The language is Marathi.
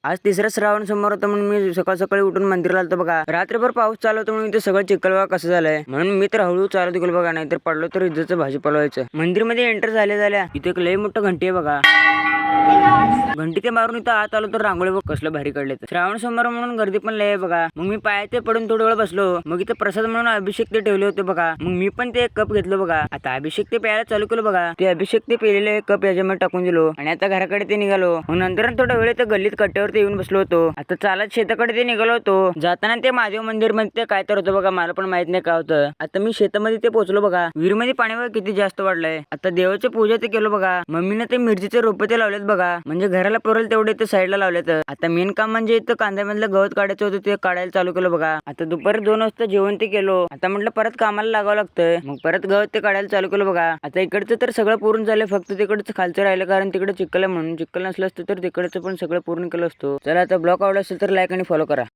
आज तिसरा श्रावण सोमवार होता म्हणून मी सकाळ सकाळी उठून मंदिराला आलतो बघा. रात्रभर पाऊस चालू होता म्हणून इथे सगळं चिखल बघा कसं झालंय. म्हणून मी तर हळूहळू चालत गेलो बघा, नाहीतर पडलो तर इज्जतचं भाजीपाला व्हायचं. मंदिरमध्ये एंटर झाल्या इथे एक लय मोठं घंटी आहे बघा. घंटी ते मारून इथं आत आलो तर रांगोळी बघ कसलं भारी काढले. श्रावण सोमवार म्हणून गर्दी पण लय बघा. मग मी पायाचे पडून थोडा वेळ बसलो. मग इथे प्रसाद म्हणून अभिषेक ते ठेवले होते बघा. मग मी पण ते कप घेतलो बघा. आता अभिषेक ते प्यायला चालू केलं बघा. ते अभिषेक ते पेलेले कप याच्यामध्ये टाकून दिलो आणि आता घराकडे ते निघालो. मग नंतर थोडा वेळ ते गल्लीत कट्ट्यावरती येऊन बसलो होतो. आता चालत शेताकडे ते निघालो होतो. जाताना ते महादेव मंदिर मध्ये ते काय तर होतं बघा, मला पण माहित नाही काय होतं. आता मी शेतामध्ये ते पोहोचलो बघा. विहिरीमध्ये पाणी बघा किती जास्त वाढलंय. आता देवाची पूजा ते केलो बघा. मम्मीने ते मिरचीचे रोपे ते लावलेत बघा, म्हणजे घराला पुरेल तेवढे ते साईडला लावलेत. आता मेन काम म्हणजे इथं कांद्यामधलं गवत काढायचं होतं, ते काढायला चालू केलं बघा. आता दुपारी 2 वाजता जेवण ते केलो. आता म्हटलं परत कामाला लागावं लागतंय. मग परत गवत ते काढायला चालू केलं बघा. आता इकडचं तर सगळं पूर्ण झालं, फक्त तिकडचं खालचं राहिलं, कारण तिकडे चिखल आहे म्हणून. चिखल नसलं असतं तर तिकडचं पण सगळं पूर्ण केलं असतो. चला आता ब्लॉग आवडला असेल तर लाईक आणि फॉलो करा.